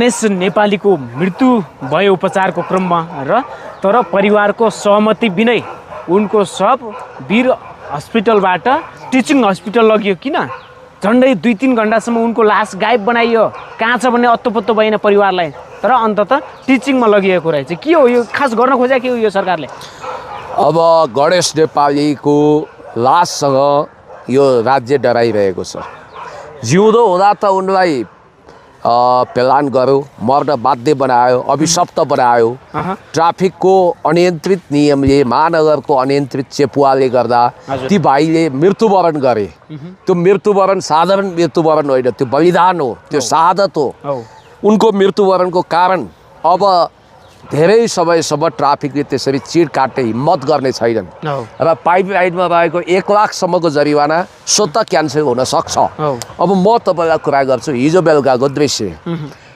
गणेश नेपालीको मृत्यु भयो उपचारको क्रममा र तर परिवारको सहमति बिनै उनको शव वीर हस्पिटलबाट टिचिङ हस्पिटल लगियो। किन झन्डै 2-3 घण्टासम्म उनको लास गायब बनाइयो, कहाँ छ भन्ने अत्तो-पत्तो भएन परिवारलाई। तर अन्ततः टिचिङमा लगिएको रहेछ। के हो यो? खास गर्न खोजेको के हो यो सरकारले? अब गणेश नेपालीको लाससँग यो राज्य डराइरहेको छ। जिउँदो हुँदा त उनलाई पेलान गर्यो, मर्न बाध्य बनायो, अभिशप्त बनायो। ट्राफिकको अनियन्त्रित नियमले, महानगरको अनियन्त्रित चेपुवाले गर्दा ती भाइले मृत्युवरण गरे। त्यो मृत्युवरण साधारण मृत्युवरण होइन, त्यो बलिदान हो, त्यो शहादत हो। उनको मृत्युवरणको कारण अब धेरै समयसम्म ट्राफिकले त्यसरी चिड काट्ने हिम्मत गर्ने छैनन् र पाइपलाइनमा रहेको 1 लाखसम्मको जरिवाना स्वतः क्यान्सल हुन सक्छ। अब म तपाईँलाई कुरा गर्छु, हिजो बेलुकाको दृश्य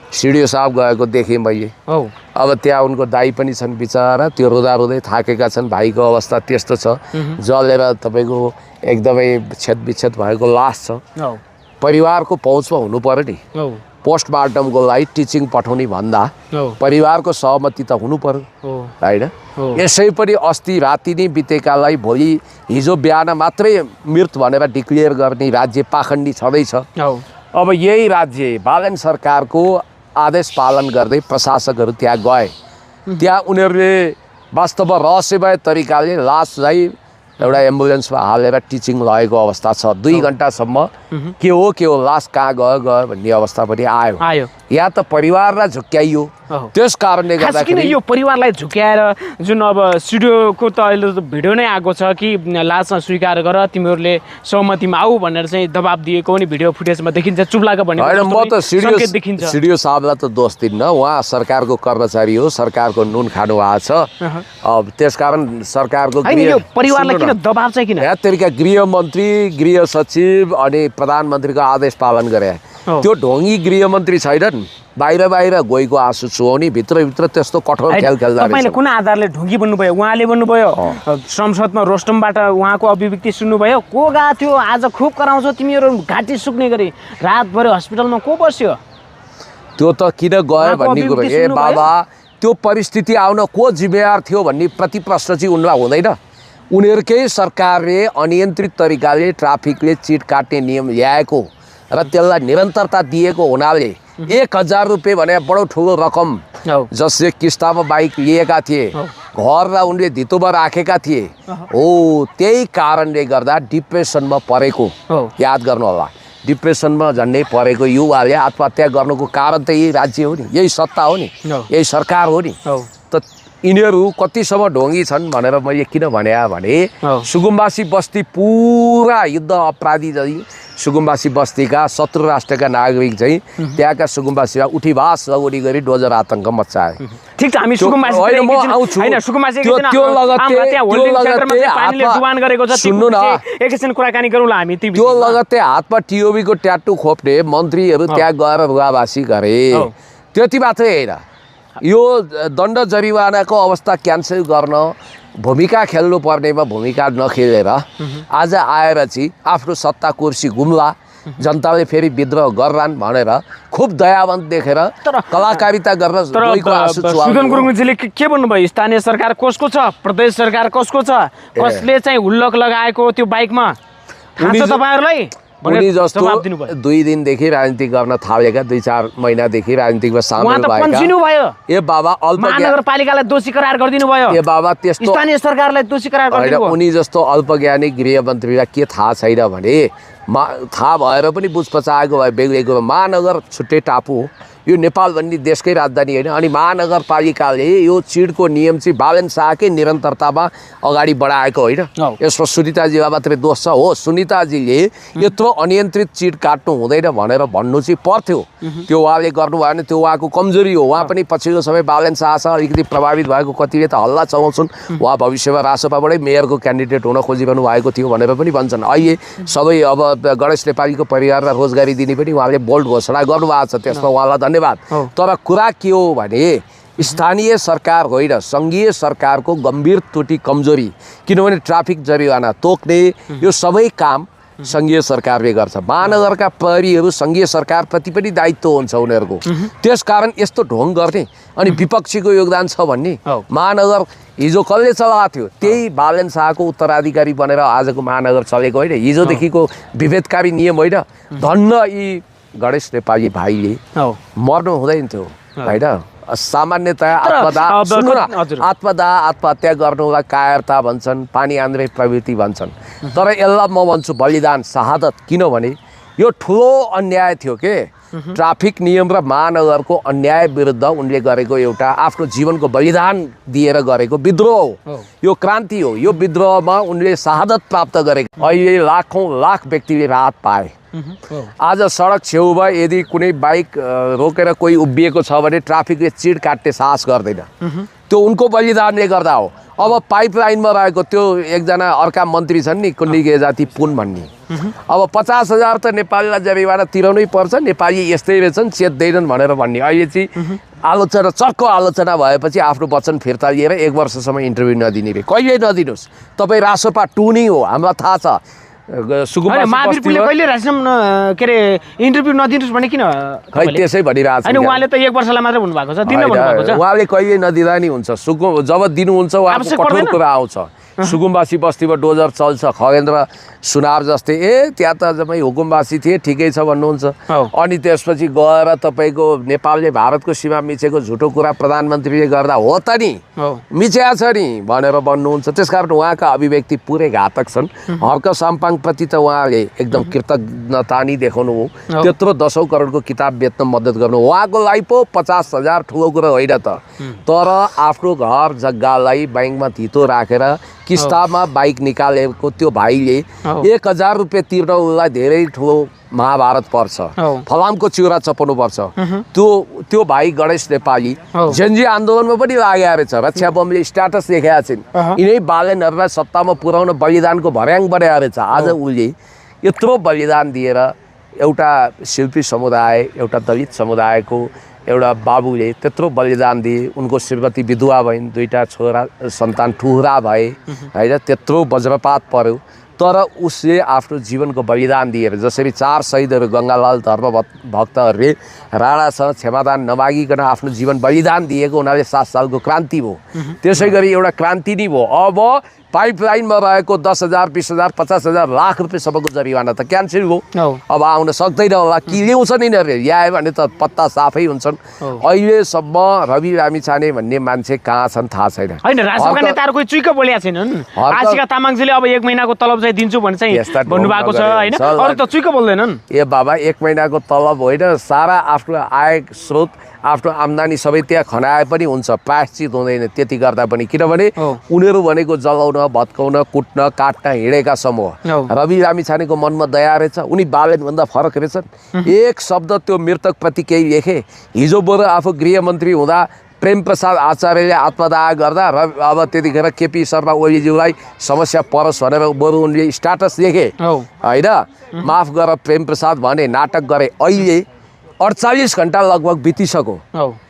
सिडिओ साहब गएको देखेँ मैले। अब त्यहाँ उनको दाइ पनि छन् बिचरा, त्यो रुँदा रुँदै थाकेका छन्। भाइको अवस्था त्यस्तो छ, जलेर तपाईँको एकदमै छेदविच्छेद भएको लास छ। परिवारको पहुँचमा हुनु पर्यो नि। पोस्टमार्टमको लागि टिचिङ पठाउने भन्दा परिवारको सहमति त हुनु पर्यो होइन। यसै पनि अस्ति राति नै बितेकालाई भोलि हिजो बिहान मात्रै मृत भनेर डिक्लेयर गर्ने राज्य पाखण्डी छँदैछ। अब यही राज्य बालन सरकारको आदेश पालन गर्दै प्रशासकहरू त्यहाँ गए। त्यहाँ उनीहरूले वास्तवमा रहस्यमय तरिकाले लासलाई एउटा एम्बुलेन्समा हालेर टिचिङ लगेको अवस्था छ। 2 घण्टासम्म के हो लास कहाँ गयो भन्ने अवस्था पनि आयो। यहाँ त परिवारलाई झुक्क्याइयो। त्यस कारणले गर्दा किन यो परिवारलाई झुक्याएर जुन अब स्टुडियोको त अहिले त भिडियो नै आएको छ कि लासमा स्वीकार गर, तिमीहरूले सहमतिमा आऊ भनेर चाहिँ दबाब दिएको नि भिडियो फुटेजमा देखिन्छ। चुप्लाको भन्ने होइन, म त सिडिओ साहबलाई त दोष दिन्न। उहाँ सरकारको कर्मचारी हो, सरकारको नुन खानु भएको छ। अब त्यसकारण सरकारको परिवारलाई किन दबाब चाहिँ किन? यहाँ तरिका गृहमन्त्री, गृह सचिव अनि प्रधानमन्त्रीको आदेश पालन गरे। त्यो ढोङ्गी गृहमन्त्री छैनन्। बाहिर गएको आँसु चुहाउने, भित्रभित्र त्यस्तो कठोर खेल खेल्दा तपाईँले कुन आधारले ढोङ्गी बन्नुभयो? उहाँले बन्नुभयो, संसदमा रोस्टमबाट उहाँको अभिव्यक्ति सुन्नुभयो। को गएको थियो? आज खुब कराउँछौ तिमीहरू, घाँटी सुक्ने गरी रातभरि हस्पिटलमा को बस्यो? त्यो त किन गयो भन्ने कुरो। ए बाबा, त्यो परिस्थिति आउन को जिम्मेवार थियो भन्ने प्रति प्रश्न चाहिँ उनलाई हुँदैन। उनीहरूकै सरकारले अनियन्त्रित तरिकाले ट्राफिकले चिट काट्ने नियम ल्याएको र त्यसलाई निरन्तरता दिएको हुनाले 1000 रुपियाँ भने बडो ठुलो रकम जसले किस्तामा बाइक लिएका थिए, घर र उनले धितोमा राखेका थिए। हो, त्यही कारणले गर्दा डिप्रेसनमा परेको याद गर्नु होला। डिप्रेसनमा झन्डै परेको युवाले आत्महत्या गर्नुको कारण त यही राज्य हो नि, यही सत्ता हो नि, यही सरकार हो नि। त यिनीहरू कतिसम्म ढोङ्गी छन् भनेर मैले किन भने सुकुम्बासी बस्ती पुरा युद्ध अपराधी चाहिँ सुकुम्बासी बस्तीका शत्रु राष्ट्रका नागरिक चाहिँ त्यहाँका सुकुम्बासीमा उठीभास लगोरी गरी डोजर आतङ्क मच्चाए। ठीक छ, हामी सुकुम्बासी सुन्नु न, एकैछिन कुराकानी गरौँला हामी। त्यो लगत्तै हातमा टिओबीको ट्याटु खोप्ने मन्त्रीहरू त्यहाँ गएर रुवावासी गरे। त्यति मात्रै होइन, यो दण्ड जरिवानाको अवस्था क्यान्सल गर्न भूमिका खेल्नु पर्नेमा भूमिका नखेलेर आज आएर चाहिँ आफ्नो सत्ता कुर्सी गुम्ला, जनताले फेरि विद्रोह गर्लान् भनेर खुब दयावन्त देखेर कलाकारिता गर्न गएको आँसु चुहाउने। सुदन गुरुङजीले के भन्नुभयो? स्थानीय सरकार कसको छ? प्रदेश सरकार कसको छ? कसले चाहिँ हुल्लक लगाएको त्यो बाइकमा? थाहा छ तपाईँहरूलाई? उनी जस्तो 2 दिनदेखि राजनीति गर्न थालेका, 2-4 महिनादेखि राजनीतिमा सामेल भएका। ए बाबा, महानगरपालिकालाई दोषी करार गरिदिनु भयो। ए बाबा, त्यस्तो स्थानीय सरकारलाई दोषी करार गरिदिनु भयो। उनी जस्तो अल्पज्ञानी गृहमन्त्रीलाई के थाहा छैन भने थाहा भएर पनि बुझपचाएको भए बेग्लै कुरो। महानगर छुट्टै टापु हो, यो नेपाल भन्ने देशकै राजधानी होइन। अनि महानगरपालिकाले यो चिडको नियम चाहिँ बालन शाहकै निरन्तरतामा अगाडि बढाएको होइन। यसमा सुनिताजीलाई मात्रै दोष छ। हो, सुनिताजीले यत्रो अनियन्त्रित चिड काट्नु हुँदैन भनेर भन्नु चाहिँ पर्थ्यो। त्यो उहाँले गर्नुभयो भने त्यो उहाँको कमजोरी हो। उहाँ पनि पछिल्लो समय बालन शाहसँग अलिकति प्रभावित भएको, कतिले त हल्ला चलाउँछन् उहाँ भविष्यमा रासपाबाटै मेयरको क्यान्डिडेट हुन खोजिरहनु भएको थियो भनेर पनि भन्छन्। अहिले सबै अब गणेश नेपालीको परिवारलाई रोजगारी दिने पनि उहाँले बोल्ड घोषणा गर्नुभएको छ, त्यसमा उहाँलाई धन्यवाद। तर कुरा के हो भने स्थानीय सरकार होइन, सङ्घीय सरकारको गम्भीर त्रुटि कमजोरी। किनभने ट्राफिक जरिवाना तोक्ने यो सबै काम सङ्घीय सरकारले गर्छ। महानगरका प्रहरीहरू सङ्घीय सरकारप्रति पनि दायित्व हुन्छ उनीहरूको। त्यसकारण यस्तो ढोङ गर्ने अनि विपक्षीको योगदान छ भन्ने। महानगर हिजो कसले चलाएको थियो? त्यही बालन शाहको उत्तराधिकारी बनेर आजको महानगर चलेको होइन। हिजोदेखिको विभेदकारी नियम होइन। धन्न यी गणेश नेपाली भाइले मर्नु हुँदैन थियो होइन। सामान्यतया आत्महत्या गर्नुलाई कायरता भन्छन्, पानी आन्द्रे प्रवृत्ति भन्छन्। तर यसलाई म भन्छु बलिदान, शहादत। किनभने यो ठुलो अन्याय थियो के। ट्राफिक नियम र महानगरको अन्याय विरुद्ध उनले गरेको एउटा आफ्नो जीवनको बलिदान दिएर गरेको विद्रोह हो। यो क्रान्ति हो। यो विद्रोहमा उनले शहादत प्राप्त गरेको। अहिले लाखौँ लाख व्यक्तिले राहत पाए। आज सडक छेउमा यदि कुनै बाइक रोकेर कोही उभिएको छ भने ट्राफिकले चिड काट्ने साहस गर्दैन। त्यो उनको बलिदानले गर्दा हो। अब पाइपलाइनमा रहेको त्यो एकजना अर्का मन्त्री छन् नि, कुन्डिगे जाति पुन भन्ने, अब 50,000 त नेपालीलाई जरिवाना तिराउनै पर्छ, नेपाली यस्तै रहेछन् चेत्दैनन् भनेर भन्ने। अहिले चाहिँ आलोचना, चर्को आलोचना भएपछि आफ्नो वचन फिर्ता लिएर 1 वर्षसम्म इन्टरभ्यू नदिने रे। कहिले नदिनुहोस्, तपाईँ रासोपा 2 नै हो, हामीलाई थाहा छ। महावीरले कहिले के अरे इन्टरभ्यू नदिनुहोस् भने किन? खै त्यसै भनिरहेको छ। अनि उहाँले त 1 वर्षलाई मात्रै भन्नुभएको छ, दिन भन्नुभएको छ। उहाँले कहिले नदिँदा नि हुन्छ। जब दिनुहुन्छ उहाँको कठोर कुरा आउँछ। सुकुम्बासी बस्तीमा डोजर चल्छ, खगेन्द्र सुनार जस्तै त्यहाँ त जम्मै हुकुमबासी थिए, ठिकै छ भन्नुहुन्छ। अनि त्यसपछि गएर तपाईँको नेपालले भारतको सीमा मिचेको झुटो कुरा प्रधानमन्त्रीले गर्दा हो त नि, मिच्या छ नि भनेर भन्नुहुन्छ। त्यसकारण उहाँका अभिव्यक्ति पुरै घातक छन्। हर्क साम्पाङप्रति त उहाँले एकदम कृतज्ञता नि देखाउनु हो। त्यत्रो 10औं करोडको किताब बेच्न मद्दत गर्नु उहाँको लागि पो 50,000 ठुलो कुरा होइन त। तर आफ्नो घर जग्गालाई ब्याङ्कमा धितो राखेर किस्तामा बाइक निकालेको त्यो भाइले 1,000 रुपियाँ तिर्न उसलाई धेरै ठुलो महाभारत पर्छ। फलामको चिउरा चपाउनु पर्छ। त्यो भाइ गणेश नेपाली जेनजी आन्दोलनमा पनि लागेको रहेछ। रक्षा बमले स्ट्याटस देखाएका छिन्। यिनै बालनहरूलाई सत्तामा पुर्याउन बलिदानको भर्याङ बढाएको रहेछ। आज उसले यत्रो बलिदान दिएर एउटा शिल्पी समुदाय, एउटा दलित समुदायको एउटा बाबुले त्यत्रो बलिदान दिए। उनको श्रीमती विधवा भइन्, 2टा छोरा सन्तान ठुरा भए होइन। त्यत्रो वज्रपात पर्यो तर उसले आफ्नो जीवनको बलिदान दिएर, जसरी 4 शहीदहरू गङ्गालाल धर्मभक्तहरूले राणासँग क्षमादान नमागिकन आफ्नो जीवन बलिदान दिएको हुनाले 7 सालको क्रान्ति भयो। त्यसै गरी एउटा क्रान्ति नै भयो। अब पाइपलाइनमा रहेको 10,000, 20,000, 50,000 लाख रुपियाँसम्मको जरिवाना त क्यान्सल भयो। अब आउन सक्दैन होला कि ल्याउँछन् यिनीहरूले, ल्यायो भने त पत्ता साफै हुन्छन्। अहिलेसम्म रवि लामिछाने भन्ने मान्छे कहाँ छन् थाहा छैन। होइन, राजसभाका नेताहरू कोही चुइक बोलेका छैनन्। आशिका तामाङजीले अब 1 महिनाको तलब चाहिँ दिन्छु भने चाहिँ भन्नुभएको छ होइन। अरू त चुइक बोल्दैनन्। बाबा 1 महिनाको तलब होइन, सारा आफ्नो आय स्रोत, आफ्नो आम्दानी सबै त्यहाँ खनाए पनि हुन्छ, प्रायश्चित हुँदैन त्यति गर्दा पनि। किनभने उनीहरू भनेको जलाउन, भत्काउन, कुट्न, काट्न हिँडेका समूह। रवि लामिछानेको मनमा दया रहेछ। उनी बालनभन्दा फरक रहेछन्। एक शब्द त्यो मृतकप्रति केही लेखे। हिजो बरु आफू गृहमन्त्री हुँदा प्रेम प्रसाद आचार्यले आत्मदाह गर्दा अब त्यतिखेर केपी शर्मा ओलीज्यूलाई समस्या परोस् भनेर बरु उनले स्ट्याटस लेखे होइन। माफ गर प्रेम प्रसाद भने, नाटक गरे। अहिले 48 घण्टा लगभग बितिसक्यो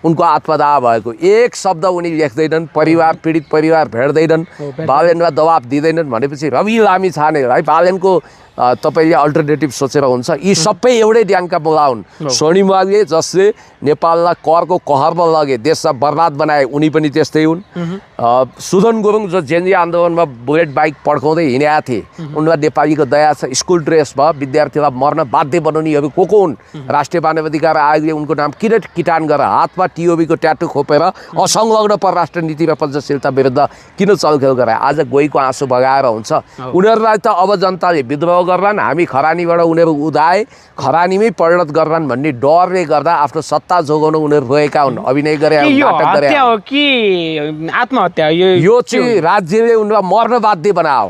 उनको आत्मदाह भएको। एक शब्द उनी लेख्दैनन्, परिवार पीडित परिवार भेट्दैनन्, बालनलाई दबाब दिँदैनन् भनेपछि रवि लामिछानेलाई बालनको तपाईँले अल्टरनेटिभ सोचेर हुन्छ। यी सबै एउटै ड्याङका बोला हुन्। स्वर्णिमले जसले नेपाललाई करको कहरमा लगे, देशलाई बर्बाद बनाए, उनी पनि त्यस्तै हुन्। सुदन गुरुङ जो जेनजी आन्दोलनमा बुलेट बाइक पड्काउँदै हिँडेका थिए, उनलाई नेपालीको दया छ। स्कुल ड्रेस भयो, विद्यार्थीलाई मर्न बाध्य बनाउनेहरू को हुन्? राष्ट्रिय मानवाधिकार आयोगले उनको नाम किन किटान गरेर हातमा टिओबीको ट्याटु खोपेर असंलग्न परराष्ट्र नीति र पञ्चशीलता विरुद्ध किन चलखेल गराए? आज गइको आँसु बगाएर हुन्छ। उनीहरूलाई त अब जनताले विद्रोह गर्लान्, हामी खरानीबाट उनीहरू उदाए खरानीमै परिणत गर्लान् भन्ने डरले गर्दा आफ्नो सत्ता जोगाउन उनीहरू रोएका हुन्। अभिनय गरे, नाटक गरे कि आत्महत्या? यो चाहिँ राज्यले उनीलाई मर्न बाध्य बनाओ।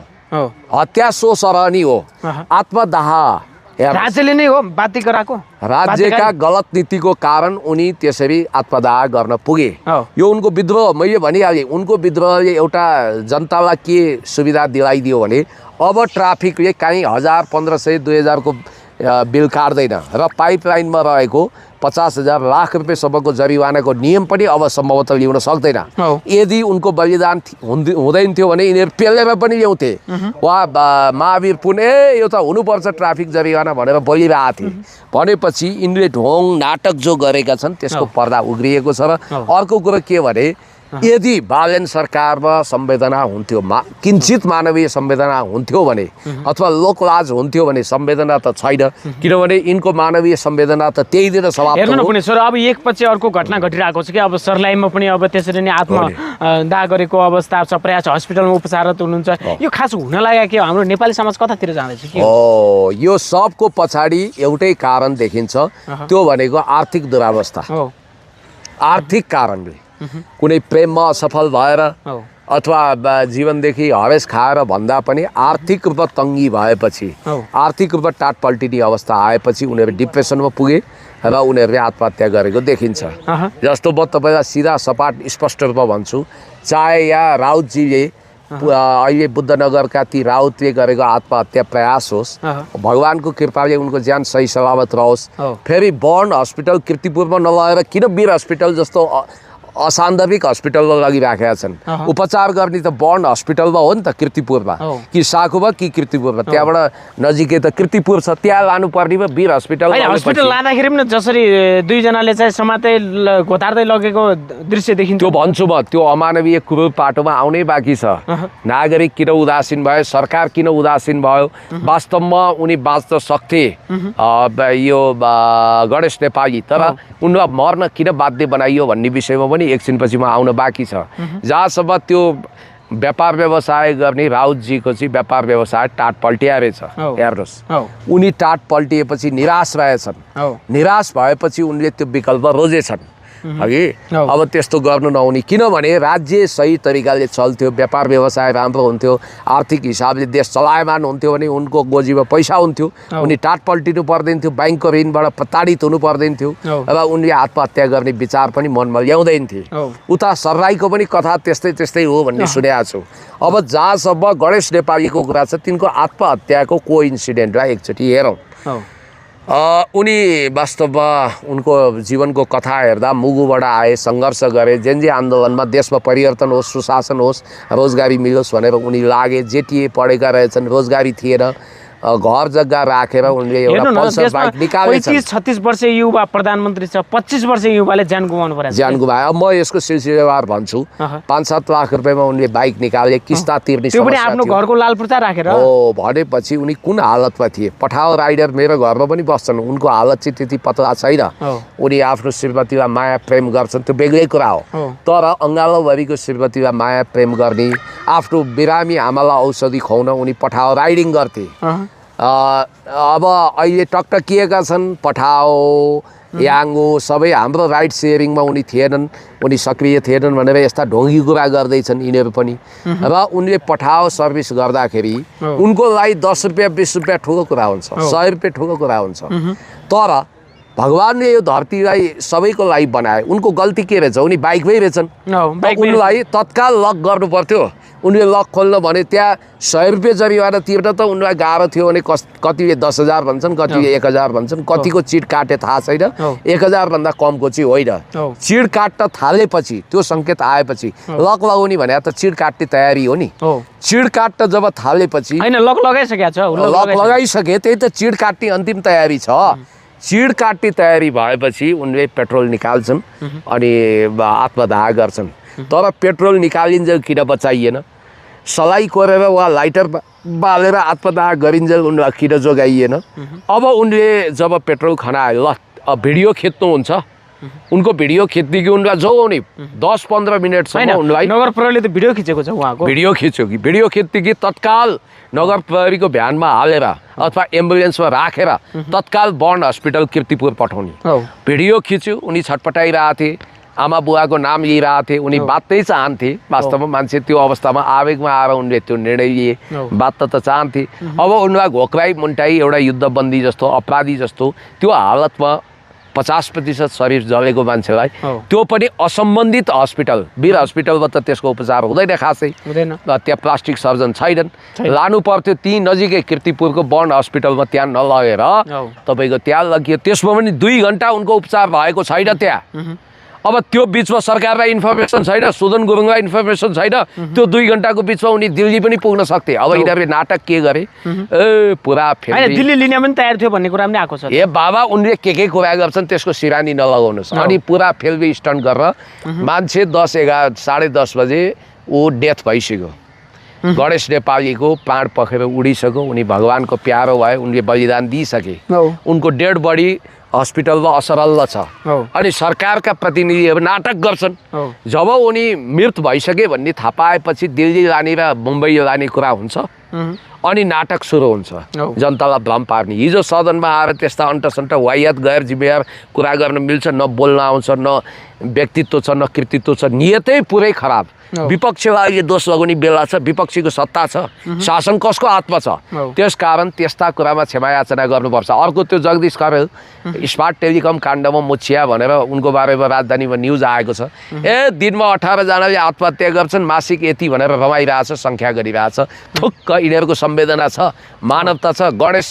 हत्या सो सरहनी हो, आत्मदाह राज्यले नै हो बाध्य गराएको। राज्यका गलत नीतिको कारण उनी त्यसरी आत्मदाह गर्न पुगे। यो उनको विद्रोह। मैले भनिहालेँ, उनको विद्रोहले एउटा जनतालाई के सुविधा दिलाइदियो भने अब ट्राफिकले काहीँ 1000, 1500, 2000 को बिल काट्दैन र पाइपलाइनमा रहेको 50,000 लाख रुपियाँसम्मको जरिवानाको नियम पनि अब सम्भवतः ल्याउन सक्दैन। यदि उनको बलिदान हुँदैन थियो भने यिनीहरू पेलेर पनि ल्याउँथे। वा महावीर पुन यो त हुनुपर्छ ट्राफिक जरिवाना भनेर बोलिरहेको थिए भनेपछि यिनीहरूले ढोङ नाटक जो गरेका छन् त्यसको पर्दा उग्रिएको छ। र अर्को कुरो के भने यदि बालेन सरकारमा संवेदना हुन्थ्यो, किञ्चित मानवीय संवेदना हुन्थ्यो भने अथवा लोकलाज हुन्थ्यो भने, संवेदना त छैन किनभने यिनको मानवीय संवेदना त त्यही दिन समाप्त हेर्नु न पनि सर, अब एकपछि अर्को घटना घटिरहेको छ कि अब सर्लाहीमा पनि अब त्यसरी नै आत्मदाह गरेको अवस्था छ, प्रयास हस्पिटलमा उपचाररत हुनुहुन्छ। यो खास हुन लाग्यो कि हाम्रो नेपाली समाज कतातिर जाँदैछ कि? यो सबको पछाडि एउटै कारण देखिन्छ, त्यो भनेको आर्थिक दुरावस्था। आर्थिक कारणले कुनै प्रेममा असफल भएर अथवा जीवनदेखि हरेस खाएर भन्दा पनि आर्थिक रूपमा तङ्गी भएपछि, आर्थिक रूपमा टाट पल्टिने अवस्था आएपछि उनीहरू डिप्रेसनमा पुगे र उनीहरूले आत्महत्या गरेको देखिन्छ। जस्तो म तपाईँलाई सिधा सपाट स्पष्ट रूपमा भन्छु, चाहे या राउतजीले अहिले बुद्धनगरका ती राउतले गरेको आत्महत्या प्रयास होस्, भगवानको कृपाले उनको ज्यान सही सलामत रहोस्, फेरि बर्न हस्पिटल कीर्तिपुरमा नलगेर किन वीर हस्पिटल जस्तो असान्दर्भिक हस्पिटलमा लगिराखेका छन्? उपचार गर्ने त बर्न हस्पिटलमा हो नि त, कीर्तिपुरमा कि साकुमा कि कीर्तिपुरमा, त्यहाँबाट नजिकै त कीर्तिपुर छ, त्यहाँ लानुपर्नेमा वीर हस्पिटल। हस्पिटल लाँदाखेरि पनि जसरी दुईजनाले चाहिँ समातै घोतार्दै लगेको दृश्य देखिन्छ। त्यो भन्छु म, त्यो अमानवीय क्रूर पाटोमा आउनै बाँकी छ। नागरिक किन उदासीन भयो, सरकार किन उदासीन भयो? वास्तवमा उनी बाँच्न सक्थे यो गणेश नेपाली, तर उनलाई मर्न किन बाध्य बनाइयो भन्ने विषयमा पनि एकछिनपछि म आउन बाँकी छ। जहाँसम्म त्यो व्यापार व्यवसाय गर्ने राउतजीको चाहिँ व्यापार व्यवसाय टाट पल्टिया छ। हेर्नुहोस्, उनी टाट पल्टिएपछि निराश रहेछन्। निराश भएपछि उनले त्यो विकल्प रोजेछन् हगि। अब त्यस्तो गर्नु नहुने, किनभने राज्य सही तरिकाले चल्थ्यो, व्यापार व्यवसाय राम्रो हुन्थ्यो, आर्थिक हिसाबले देश चलायमान हुन्थ्यो भने उनको गोजीमा पैसा हुन्थ्यो, उनी टाट पल्टिनु पर्दैन थियो, ब्याङ्कको ऋणबाट प्रताडित हुनु पर्दैन थियो र उनले आत्महत्या गर्ने विचार पनि मनमा ल्याउँदैन थिए। उता सर्लाहीको पनि कथा त्यस्तै त्यस्तै हो भन्ने सुनेको छु। अब जहाँसम्म गणेश नेपालीको कुरा छ, तिनको आत्महत्याको कोइन्सिडेन्टलाई एकचोटि हेरौँ। उनी वास्तवमा उनको जीवनको कथा हेर्दा मुगुबाट आए, सङ्घर्ष गरे, जेन्जी आन्दोलनमा देशमा परिवर्तन होस्, सुशासन होस्, रोजगारी मिलोस् भनेर उनी लागे। जेटिए पढेका रहेछन्, रोजगारी थिएन, घर जग्गा राखेर उनले एउटा पल्सर बाइक निकालेछन्। 35-36 वर्षीय युवा प्रधानमन्त्री छ, 25 वर्षीय युवाले ज्यान गुमाउनु पर्यो। ज्यान गुमायो। अब म यसको सिलसिलेवार भन्छु, 5-7 लाख रुपियाँमा उनले बाइक निकाले, किस्ता तिर्ने त्यो पनि आफ्नो घरको लालपुर्ता राखेर। हो, भनेपछि उनी कुन हालतमा थिए? पठाओ राइडर मेरो घरमा पनि बस्छन्, उनको हालत चाहिँ त्यति पत्ला छैन। उनी आफ्नो श्रीमतीलाई माया प्रेम गर्छन्, त्यो बेग्लै कुरा हो, तर अङ्गालोभरिको श्रीमतीलाई माया प्रेम गर्ने, आफ्नो बिरामी आमालाई औषधि खुवाउन उनी पठाओ राइडिङ गर्थे। अब अहिले टकटकिएका छन्, पठाओ याङ्गो सबै हाम्रो राइड सेयरिङमा उनी थिएनन्, उनी सक्रिय थिएनन् भनेर यस्ता ढोङ्गी कुरा गर्दैछन् यिनीहरू पनि। र उनले पठाओ सर्भिस गर्दाखेरि उनको लागि 10 रुपियाँ 20 रुपियाँ ठुलो कुरा हुन्छ, 100 रुपियाँ ठुलो कुरा हुन्छ, तर भगवानले यो धरतीलाई सबैको लागि बनाए। उनको गल्ती के रहेछ? उनी बाइकमै रहेछन्, उनलाई तत्काल लक गर्नु पर्थ्यो। उनले लक खोल्न भने त्यहाँ 100 रुपियाँ जरिवाना तिर्न त उनलाई गाह्रो थियो भने कतिले 10,000 भन्छन्, कतिले 1,000 भन्छन्, कतिको चिट काटे थाहा छैन। 1,000 भन्दा कमको चाहिँ होइन। चिट काट्न थालेपछि, त्यो सङ्केत आएपछि लक लगाउने भने त चिट काट्ने तयारी हो नि। चिट काट्न जब थालेपछि हैन, लक लगाइसकेको छ, लक लगाइसके, त्यही त चिट काट्ने अन्तिम तयारी छ। चिड काट्ने तयारी भएपछि उनले पेट्रोल निकाल्छन् अनि आत्मदाह गर्छन्। तर पेट्रोल निकालिन्जेल किन बचाइएन? सलाई कोरेर वा लाइटर बालेर आत्मदाह गरिन्जेल उनलाई किन जोगाइएन? अब उनले जब पेट्रोल खनाए, ल भिडियो खिच्नुहुन्छ, उनको भिडियो खिच्ने कि उनलाई जोगाउने 10-15 मिनटसम्म उनलाई नगर प्रहरीले त भिडियो खिचेको छ, उहाँको भिडियो खिच्यो कि भिडियो खिच्ने कि तत्काल नगर प्रहरीको भ्यानमा हालेर अथवा एम्बुलेन्समा राखेर तत्काल बर्न हस्पिटल कीर्तिपुर पठाउने। भिडियो खिच्यो, उनी छटपटाइरहेको थिए, आमा बुवाको नाम लिइरहेको थिए, उनी बाँच्नै चाहन्थे। वास्तवमा मान्छे त्यो अवस्थामा आवेगमा आएर उनले त्यो निर्णय लिए, बाँच्न त चाहन्थे। अब उनलाई घोक्राई मुन्टाई एउटा युद्धबन्दी जस्तो, अपराधी जस्तो त्यो हालतमा 50% शरीर जलेको मान्छेलाई त्यो पनि असम्बन्धित हस्पिटल वीर हस्पिटलमा त त्यसको उपचार हुँदैन खासै, त्यहाँ प्लास्टिक सर्जन छैनन्। लानु पर्थ्यो ती नजिकै किर्तिपुरको बर्न हस्पिटलमा, त्यहाँ नलगेर तपाईँको त्यहाँ लगियो। त्यसमा पनि 2 घन्टा उनको उपचार भएको छैन त्यहाँ। अब त्यो बिचमा सरकारलाई इन्फर्मेसन छैन, सुदन गुरुङलाई इन्फर्मेसन छैन, त्यो 2 घन्टाको बिचमा उनी दिल्ली पनि पुग्न सक्थे। अब यिनीहरूले नाटक के गरे, ए पुरा फेरि दिल्ली लिन पनि तयार थियो भन्ने कुरा पनि आएको छ। ए बाबा उनले के कुरा गर्छन् त्यसको सिरानी नलगाउनुहोस्। अनि पुरा फिल्मी स्टन्ट गरेर मान्छे 10-11 बजे ऊ डेथ भइसक्यो। गणेश नेपालीको प्राण पखेर उडिसक्यो, उनी भगवानको प्यारो भए, उनले बलिदान दिइसके। उनको डेड बडी हस्पिटलमा असरल्ल छ। अनि सरकारका प्रतिनिधिहरू नाटक गर्छन्। जब उनी मृत भइसके भन्ने थाहा पाएपछि दिल्ली लाने र मुम्बई लाने कुरा हुन्छ अनि नाटक सुरु हुन्छ जनतालाई भ्रम पार्ने। हिजो सदनमा आएर त्यस्ता अन्टसन्ट वाहियात गैर जिम्मेवार कुरा गर्न मिल्छ, न बोल्न आउँछ, न व्यक्तित्व छ, न कृतित्व छ, नियतै पुरै खराब। विपक्षलाई यो दोष लगाउने बेला छ, विपक्षीको सत्ता छ, शासन कसको हातमा छ। त्यसकारण त्यस्ता कुरामा क्षमायाचना गर्नुपर्छ। अर्को त्यो जगदीश करेल स्मार्ट टेलिकम काण्डमा मुछिया भनेर उनको बारेमा राजधानीमा न्युज आएको छ। ए दिनमा 18 जनाले आत्महत्या गर्छन्, मासिक यति भनेर रमाइरहेछ, सङ्ख्या गरिरहेछ। ठुक्क यिनीहरूको संवेदना छ, मानवता छ। गणेश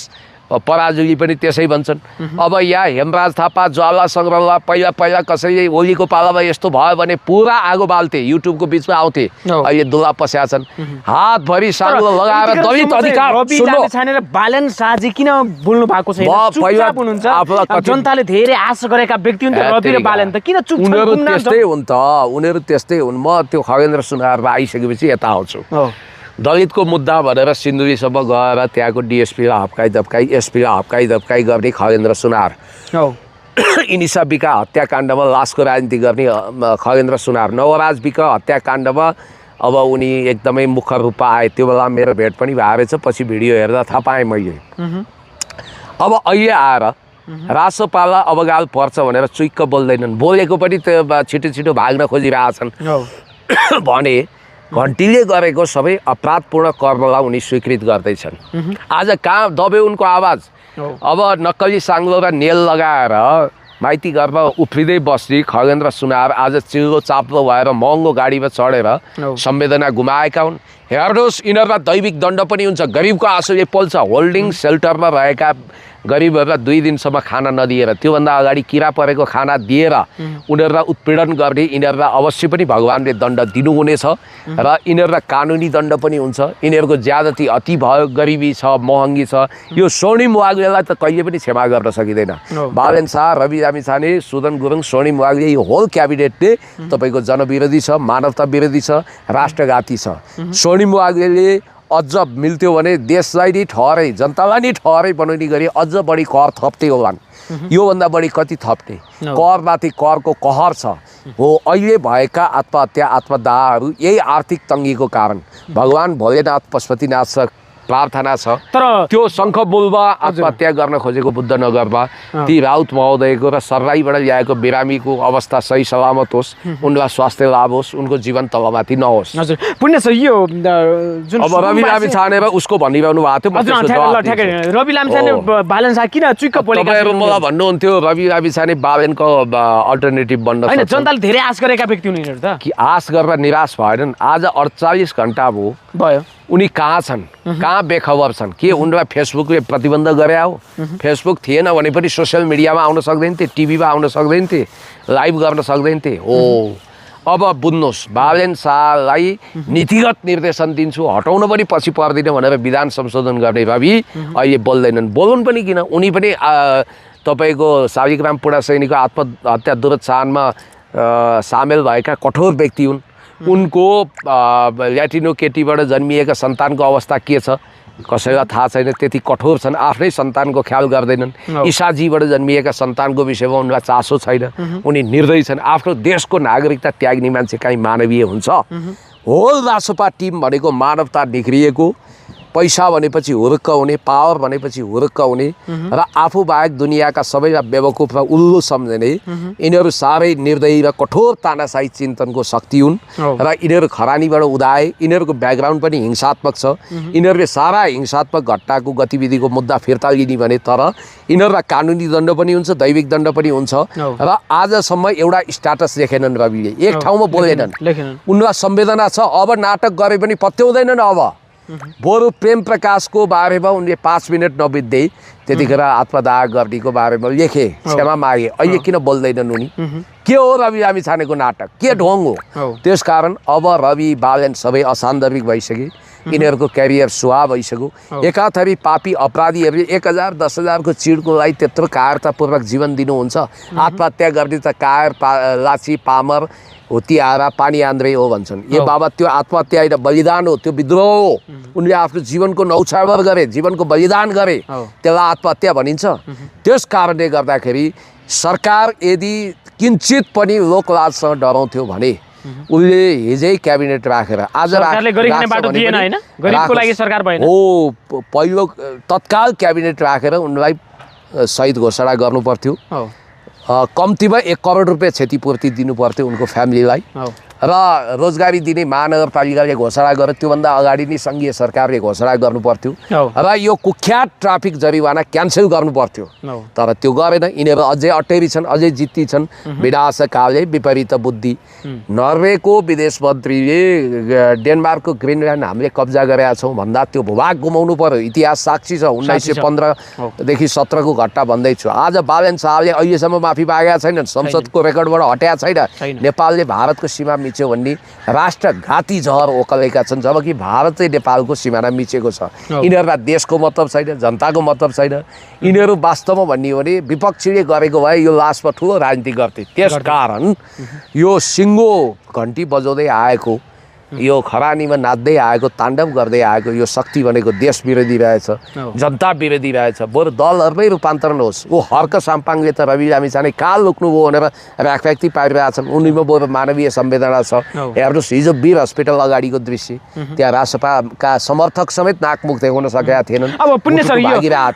पराजुली पनि त्यसै भन्छन्। अब यहाँ हेमराज थापा, ज्वाला सङ्ग्रहला पहिला कसैले होलीको पालामा यस्तो भयो भने पुरा आगो बाल्थे, युट्युबको बिचमा आउँथे। अहिले दुला पस्या छन्, हातभरि सानो लगाएर दलित अधिकार बालन शाहजी किन बोल्नु भएको छैन? चुपचाप हुनुहुन्छ। जनताले धेरै आशा गरेका व्यक्ति हुन् रवि र बालन, त किन चुप छन्? उनीहरू त्यस्तै हुन् त, उनीहरू त्यस्तै हुन्। म त्यो खगेन्द्र सुनारमा आइसकेपछि यता आउँछु। दलितको मुद्दा भनेर सिन्धुलीसम्म गएर त्यहाँको डिएसपीलाई हप्काई एसपीलाई हप्काई गर्ने खगेन्द्र सुनार, इनिसा बिका हत्याकाण्डमा लासको राजनीति गर्ने खगेन्द्र सुनार, नवराज बिका हत्याकाण्डमा अब उनी एकदमै मुख्य रूपमा आए। त्यो बेला मेरो भेट पनि भएको रहेछ, पछि भिडियो हेर्दा थाहा पाएँ मैले। अब अहिले आएर रासोपालाई अवगाल पर्छ भनेर चुइक्क बोल्दैनन्, बोलेको पनि त्यो छिटो भाग्न खोजिरहेछन् भने घन्टीले गरेको सबै अपराधपूर्ण कर्मलाई उनी स्वीकृत गर्दैछन्। आज कहाँ दबे उनको आवाज। अब नक्कली साङ्लो र नेल लगाएर माइती घरमा उफ्रिँदै बस्ने खगेन्द्र सुनार आज चिल्लो चाप्लो भएर महँगो गाडीमा चढेर संवेदना गुमाएका हुन्। हेर्नुहोस्, यिनीहरूमा दैविक दण्ड पनि हुन्छ। गरिबको आँसुले पोल्छ। होल्डिङ सेल्टरमा रहेका गरिबहरूलाई 2 दिनसम्म खाना नदिएर, त्योभन्दा अगाडि किरा परेको खाना दिएर उनीहरूलाई उत्पीडन गर्ने यिनीहरूलाई अवश्य पनि भगवानले दण्ड दिनुहुनेछ र यिनीहरूलाई कानुनी दण्ड पनि हुन्छ। यिनीहरूको ज्यादती अति भयो, गरिबी छ, महँगी छ। यो स्वर्णिम वाग्लेलाई त कहिले पनि क्षमा गर्न सकिँदैन। बालेन शाह, रवि लामिछाने, सुदन गुरुङ, स्वर्णिम वाग्ले, यो होल क्याबिनेटले तपाईँको जनविरोधी छ, मानवता विरोधी छ, राष्ट्रघाती छ। स्वर्णिम वाग्लेले अझ मिल्थ्यो भने देशलाई नै ठहरै, जनतालाई नै ठहरै बनाउने गरी अझ बढी कर थप्थे होलान्। योभन्दा बढी कति थप्ने? करमाथि करको कहर छ। हो अहिले भएका आत्महत्या आत्मदाहहरू यही आर्थिक तङ्गीको कारण। भगवान भोलेनाथ पशुपतिनाथ प्रार्थना छ, तर त्यो शङ्खमूलमा आत्महत्या गर्न खोजेको बुद्ध नगरमा ती राउत महोदयको र सर्राईबाट ल्याएको बिरामीको अवस्था सही सलामत होस्, उनलाई स्वास्थ्य लाभ होस्, उनको जीवन तलमाथि नहोस्। हजुर पुण्य छ। यो जुन अब रवि लामिछाने उसको भनिरहनु भएको थियो, रवि लामिछाने बालन शाह किन चुइक्क बोलेका? तपाईँहरू मलाई भन्नुहुन्थ्यो रवि लामिछाने बालनको अल्टरनेटिभ बन्न सक्छ। जनताले धेरै आश गरेका व्यक्ति हुन् यिनीहरू त। कि आश गरेर निराश भएनन्। आज 48 घण्टा भयो उनी कहाँ छन्, कहाँ बेखबर छन्? के उनलाई फेसबुकले प्रतिबन्ध गरे हो? फेसबुक थिएन भने पनि सोसियल मिडियामा आउन सक्दैन थिए, टिभीमा आउन सक्दैन थिए, लाइभ गर्न सक्दैन थिए। हो अब बुझ्नुहोस्, बालेन शाहलाई नीतिगत निर्देशन दिन्छु, हटाउन पनि पछि पर्दैन भनेर विधान संशोधन गर्ने रवि अहिले बोल्दैनन्। बोल्नु पनि किन? उनी पनि तपाईँको शालिग्राम पुडा सैनीको आत्महत्या दुरोत्साहनमा सामेल भएका कठोर व्यक्ति हुन्। उनको ल्याटिनो केटीबाट जन्मिएका सन्तानको अवस्था के छ कसैलाई थाहा छैन, त्यति कठोर छन्, आफ्नै सन्तानको ख्याल गर्दैनन्। ईसाजीबाट जन्मिएका सन्तानको विषयमा उनलाई चासो छैन, उनी निर्दयी छन्। आफ्नो देशको नागरिकता त्याग्ने मान्छे कहीँ मानवीय हुन्छ? होल रासोपा टिम भनेको मानवता निख्रिएको पैसा भनेपछि हुरुक्क हुने, पावर भनेपछि हुरुक्क हुने र आफू बाहेक दुनियाँका सबैलाई बेवकुफ र उल्लु सम्झने यिनीहरू साह्रै निर्दयी र कठोर तानाशाही चिन्तनको शक्ति हुन् र यिनीहरू खरानीबाट उदाए। यिनीहरूको ब्याकग्राउन्ड पनि हिंसात्मक छ। यिनीहरूले सारा हिंसात्मक घटनाको गतिविधिको मुद्दा फिर्ता लिने भने तर यिनीहरूलाई कानुनी दण्ड पनि हुन्छ, दैविक दण्ड पनि हुन्छ र आजसम्म एउटा स्ट्याटस लेखेनन् रविले, एक ठाउँमा बोलेनन्। उनलाई संवेदना छ, अब नाटक गरे पनि पत्याउँदैनन्। अब बरु प्रेम प्रकाशको बारेमा उनले 5 मिनट नबित्दै त्यतिखेर आत्मदाह गर्नेको बारेमा लेखे, क्षमा मागे। अहिले किन बोल्दैनन् उनी? के हो रवि लामिछानेको नाटक? के ढोङ हो? त्यसकारण अब रवि बालेन सबै असान्दर्भिक भइसके। यिनीहरूको क्यारियर सुहा भइसक्यो। एकाथरी पापी अपराधीहरूले 1000 10,000को चिडको लागि त्यत्रो कायरतापूर्वक जीवन दिनुहुन्छ। आत्महत्या गर्ने त कायर लाची पामर होतिआरा पानी आन्द्रे हो भन्छन्। यो बाबा त्यो आत्महत्या होइन, बलिदान हो, त्यो विद्रोह हो। उनले आफ्नो जीवनको नौछावर गरे, जीवनको बलिदान गरे, त्यसलाई आत्महत्या भनिन्छ। त्यस कारणले गर्दाखेरि सरकार यदि किञ्चित पनि लोकलाजसँग डराउँथ्यो भने उनले हिजै क्याबिनेट राखेर आज हो पहिलो तत्काल क्याबिनेट राखेर उनलाई शहीद घोषणा गर्नु पर्थ्यो। कम्तीमा 1 करोड रुपियाँ क्षतिपूर्ति दिनु पर्थ्यो उनको फ्यामिलीलाई र रोजगारी दिने महानगरपालिकाले घोषणा गर्यो। त्योभन्दा अगाडि नै सङ्घीय सरकारले घोषणा गर्नु पर्थ्यो र यो कुख्यात ट्राफिक जरिवाना क्यान्सल गर्नु पर्थ्यो। तर त्यो गरेन। यिनीहरू अझै अटेरी छन्, अझै जित्ती छन्। विनाशकाले विपरीत बुद्धि। नर्वेको विदेश मन्त्रीले डेनमार्कको ग्रिनल्यान्ड हामीले कब्जा गरेका छौँ भन्दा त्यो भूभाग गुमाउनु पर्यो। इतिहास साक्षी छ। 1915देखि 17 को घटना भन्दैछु। आज बालेन शाहले अहिलेसम्म माफी मागेका छैनन्, संसदको रेकर्डबाट हटेका छैन। नेपालले भारतको सीमा मिच्यो भन्ने राष्ट्रघाती जहर ओकलेका छन्, जबकि भारत चाहिँ नेपालको सिमाना मिचेको छ। यिनीहरूलाई देशको मतलब छैन, जनताको मतलब छैन। यिनीहरू वास्तवमा भन्ने हो भने विपक्षीले गरेको भए यो लासमा ठुलो राजनीति गर्थे। त्यसकारण यो सिङ्गो घन्टी बजाउँदै आएको, यो खरानीमा नाच्दै आएको, ताण्डव गर्दै आएको यो शक्ति भनेको देश विरोधी रहेछ, जनता विरोधी रहेछ। बरु दलहरूमै रूपान्तरण होस्। ऊ हर्क साम्पाङले त रवि लामिछाने कहाँ लुक्नुभयो भनेर व्यक्ति पारिरहेछन्। उनीमा बरु मानवीय संवेदना छ। हेर्नुहोस् हिजो वीर हस्पिटल अगाडिको दृश्य, त्यहाँ रासपाका समर्थक समेत नाकमुख देखाउन सकेका थिएनन्। अब पुण्य सर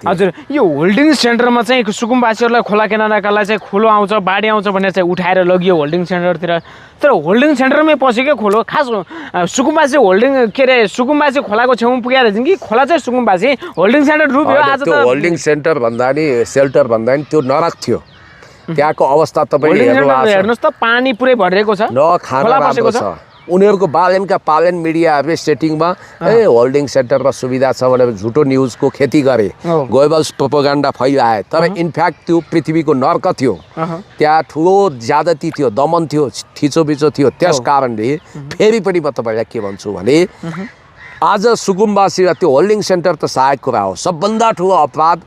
हजुर यो होल्डिङ सेन्टरमा चाहिँ सुकुम्बासीहरूलाई खोला किनाराकालाई चाहिँ खोलो आउँछ, बाढी आउँछ भनेर चाहिँ उठाएर लगियो होल्डिङ सेन्टरतिर। तर होल्डिङ सेन्टरमै पसेको खोलो खास सुकुम्बासी होल्डिङ के अरे सुकुम्बासी खोलाको छेउमा पुगेर चाहिँ कि खोला चाहिँ सुकुम्बासी होल्डिङ सेन्टर डुब्यो। आज त होल्डिङ सेन्टर भन्दा नि सेल्टर भन्दा नि त्यो नरक थियो। त्यहाँको अवस्था तपाईँले हेर्नुहोस् त, पानी पुरै भरिएको छ, खोला बसेको छ। उनीहरूको बालेनका पालेन मिडियाहरूले सेटिङमा होल्डिङ सेन्टरमा सुविधा छ भनेर झुटो न्युजको खेती गरे, गोएबल्स प्रोपोगन्डा फैलाए। तर इनफ्याक्ट त्यो पृथ्वीको नर्क थियो। त्यहाँ ठुलो ज्यादती थियो, दमन थियो, थिचोबिचो थियो। त्यस कारणले फेरि पनि म तपाईँलाई के भन्छु भने आज सुकुम्बासी र त्यो होल्डिङ सेन्टर त सहायक कुरा हो। सबभन्दा ठुलो अपराध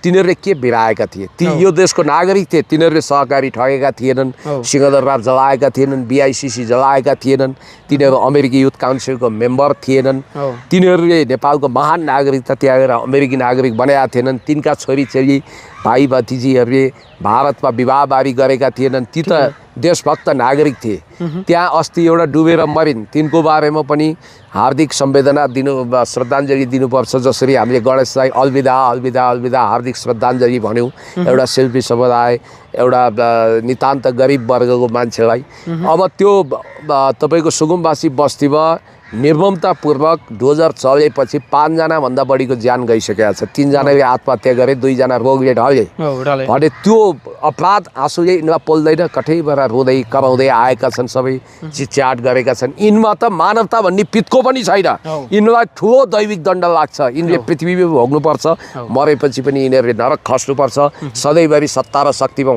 तिनीहरूले के बिराएका थिए? यो देशको नागरिक थिए, तिनीहरूले सहकारी ठगेका थिएनन्, सिंहदरबार जलाएका थिएनन्, BICC जलाएका थिएनन्, तिनीहरू अमेरिकी युथ काउन्सिलको मेम्बर थिएनन्, तिनीहरूले नेपालको महान नागरिकता त्यागेर अमेरिकी नागरिक बनाएका थिएनन्, तिनका छोरीचेली भाइ भतिजीहरूले भारतमा विवाहबारी गरेका थिएनन्, ती त देशभक्त नागरिक थिए। त्यहाँ अस्ति एउटा डुबेर मरिन्, तिनको बारेमा पनि हार्दिक संवेदना दिनु, श्रद्धाञ्जली दिनुपर्छ। जसरी हामीले गणेशलाई अलविदा अलविदा अलविदा हार्दिक श्रद्धाञ्जली भन्यौँ एउटा शिल्पी समुदाय, एउटा नितान्त गरिब वर्गको मान्छेलाई। अब त्यो तपाईँको सुकुम्बासी बस्तीमा निर्ममतापूर्वक डोजर चलेपछि 5 जनाभन्दा बढीको ज्यान गइसकेका छ। 3 जनाले आत्महत्या गरे, 2 जना रोगले ढले भने त्यो अपराध आँसुले यिनीलाई पोल्दैन। कठैबाट रुँदै कराउँदै आएका छन्, सबै चिच्याट गरेका छन्। यिनमा त मानवता भन्ने पित्को पनि छैन। यिनीलाई ठुलो दैविक दण्ड लाग्छ। यिनीले पृथ्वीमा भोग्नुपर्छ, मरेपछि पनि यिनीहरूले नरक खस्नुपर्छ। सधैँभरि सत्ता र शक्तिमा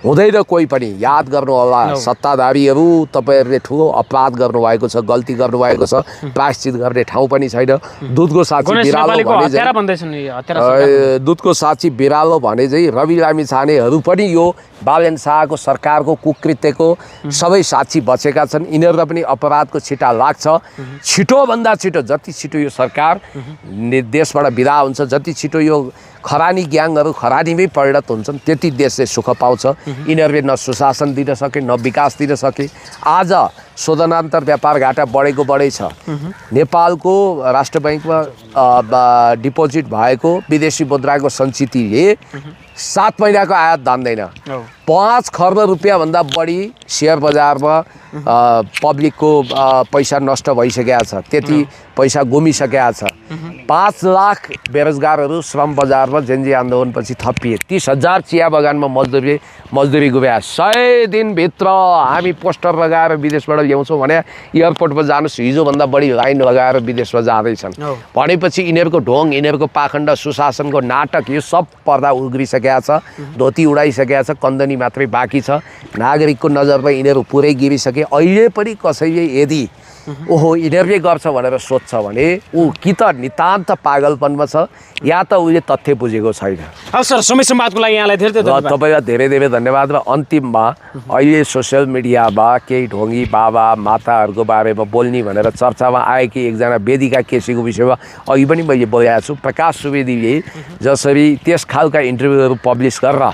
हुँदैन कोही पनि। याद गर्नु होला, सत्ताधारीहरू तपाईँहरूले ठुलो अपराध गर्नुभएको छ, गल्ती गर्नुभएको छ, प्रायश्चित गर्ने ठाउँ पनि छैन। दुधको साक्षी बिरालो भने दुधको साक्षी बिरालो भने चाहिँ रवि लामिछानेहरू पनि यो बालेन शाहको सरकारको कुकृत्यको सबै साक्षी बचेका छन्। यिनीहरूलाई पनि अपराधको छिटा लाग्छ। छिटोभन्दा छिटो, जति छिटो यो सरकार देशबाट बिदा हुन्छ, जति छिटो यो खरानी ग्याङहरू खरानीमै परिणत हुन्छन्, त्यति देशले सुख पाउँछ। यिनीहरूले न सुशासन दिन सके, न विकास दिन सके। आज शोधनान्तर व्यापार घाटा बढेको बढै छ। नेपालको राष्ट्र बैङ्कमा डिपोजिट भएको विदेशी मुद्राको सञ्चितले 7 महिनाको आयात धान्दैन। 5 खर्ब रुपियाँभन्दा बढी सेयर बजारमा पब्लिकको पैसा नष्ट भइसकेको छ, त्यति पैसा गुमिसकेको छ। 5 लाख बेरोजगारहरू श्रम बजारमा जेन्जी आन्दोलनपछि थपिए। 30,000 चिया बगानमा मजदुरी गुम्या। 100 दिनभित्र हामी पोस्टर लगाएर विदेशबाट ल्याउँछौँ भने एयरपोर्टमा जानुहोस्, हिजोभन्दा बढी लाइन लगाएर विदेशमा जाँदैछन् भनेपछि यिनीहरूको ढोङ, यिनीहरूको पाखण्ड, सुशासनको नाटक यो सब पर्दा उग्रिसकेको छ। धोती उडाइसकेको छ, कन्दनी मात्रै बाँकी छ। नागरिकको नजरमा यिनीहरू पुरै गिरिसके। अहिले पनि कसैले यदि ओहो यिनीहरूले गर्छ भनेर सोध्छ भने ऊ कि त नितान्त पागलपनमा छ या त उसले तथ्य बुझेको छैन। सर, समय सम्वादको लागि यहाँलाई धेरै धन्यवाद। तपाईँलाई धेरै धेरै धन्यवाद। र अन्तिममा अहिले सोसियल मिडियामा केही ढोङ्गी बाबा माताहरूको बारेमा बोल्ने भनेर चर्चामा आएकी एकजना वेदिका केसीको विषयमा अघि पनि मैले बोलेको छु। प्रकाश सुवेदीले जसरी त्यस खालका इन्टरभ्यूहरू पब्लिस गरेर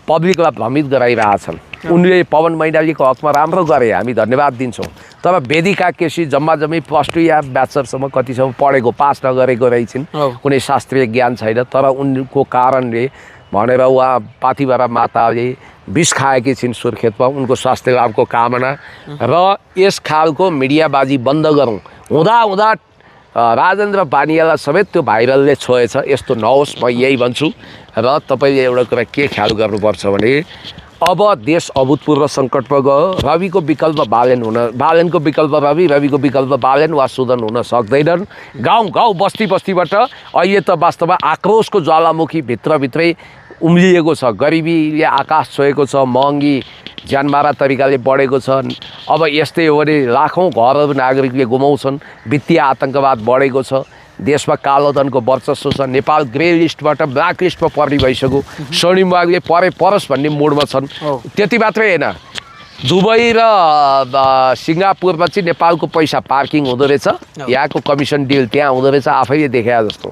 पब्लिकलाई भ्रमित गराइरहेछन्, उनले पवन मैनालीको हकमा राम्रो गरे, हामी धन्यवाद दिन्छौँ। तर वेदिका केसी जम्माजम्मी +2 या ब्याचलरसम्म कतिसम्म पढेको, पास नगरेको रहेछन्, कुनै शास्त्रीय ज्ञान छैन। तर उनको कारणले भनेर उहाँ पाथिभरा माताले विष खाएकी छिन् सुर्खेतमा, उनको स्वास्थ्य लाभको कामना। र यस खालको मिडियाबाजी बन्द गरौँ। हुँदा राजेन्द्र बानियालाई समेत त्यो भाइरलले छोएछ। यस्तो नहोस्, म यही भन्छु। र तपाईँले एउटा कुरा के ख्याल गर्नुपर्छ भने अब देश अभूतपूर्व सङ्कटमा गयो। रविको विकल्प बालेनको विकल्प रविको विकल्प बालेन वा सुदन हुन सक्दैनन्। गाउँ बस्तीबाट अहिले त वास्तवमा आक्रोशको ज्वालामुखी भित्रभित्रै उम्लिएको छ। गरिबीले आकाश छोएको छ, महँगी ज्यानमारा तरिकाले बढेको छ। अब यस्तै हो भने लाखौँ घरहरू नागरिकले गुमाउँछन्। वित्तीय आतङ्कवाद बढेको छ। देशमा कालो धनको वर्चस्व छ। नेपाल ग्रे लिस्टबाट ब्ल्याक लिस्टमा पर्ने भइसक्यो। स्वर्णिम बागले परोस् भन्ने मोडमा छन्। त्यति मात्रै होइन, दुबई र सिङ्गापुरमा चाहिँ नेपालको पैसा पार्किङ हुँदो रहेछ, यहाँको कमिसन डिल त्यहाँ हुँदो रहेछ, आफैले देखाए जस्तो।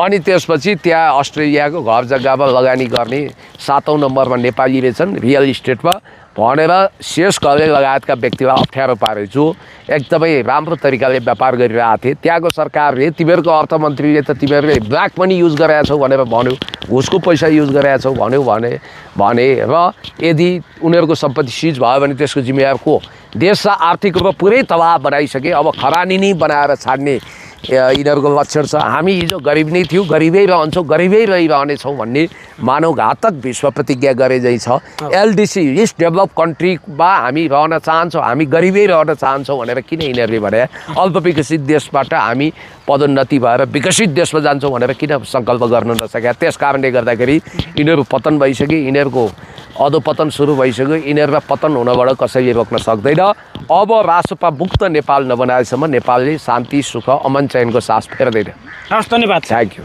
अनि त्यसपछि त्यहाँ अस्ट्रेलियाको घर जग्गामा लगानी गर्ने 7औं नम्बरमा नेपाली रहेछन् रियल इस्टेटमा भनेर शेष घरले लगायतका व्यक्तिलाई अप्ठ्यारो पारे, जो एकदमै राम्रो तरिकाले व्यापार गरिरहेको थिए। त्यहाँको सरकारले तिमीहरूको अर्थमन्त्रीले त तिमीहरूले ब्ल्याक मनी युज गरेका छौ भनेर भन्यो, घुसको पैसा युज गरेका छौ भन्यो भने र यदि उनीहरूको सम्पत्ति सिज भयो भने त्यसको जिम्मेवार को? देशलाई आर्थिक रूपमा पुरै तबाह बनाइसके। अब खरानी नै बनाएर छाड्ने यिनीहरूको लक्षण छ। हामी हिजो गरिब नै थियौँ, गरिबै रहन्छौँ, गरिबै रहिरहनेछौँ भन्ने मानवघातक विश्व प्रतिज्ञा गरे झैँ छ। LDC लिस्ट डेभलप कन्ट्रीमा हामी रहन चाहन्छौँ, हामी गरिबै रहन चाहन्छौँ भनेर किन यिनीहरूले भने अल्प विकसित देशबाट हामी पदोन्नति भएर विकसित देशमा जान्छौँ भनेर किन सङ्कल्प गर्न नसके? त्यस कारणले गर्दाखेरि यिनीहरू पतन भइसके, यिनीहरूको अधोपतन सुरु भइसक्यो। यिनीहरूलाई पतन हुनबाट कसैले रोक्न सक्दैन। अब रासपा मुक्त नेपाल नबनाएसम्म नेपालले शान्ति, सुख, अमन, चयनको सास फेर्दैन। हस्, धन्यवाद। Thank you.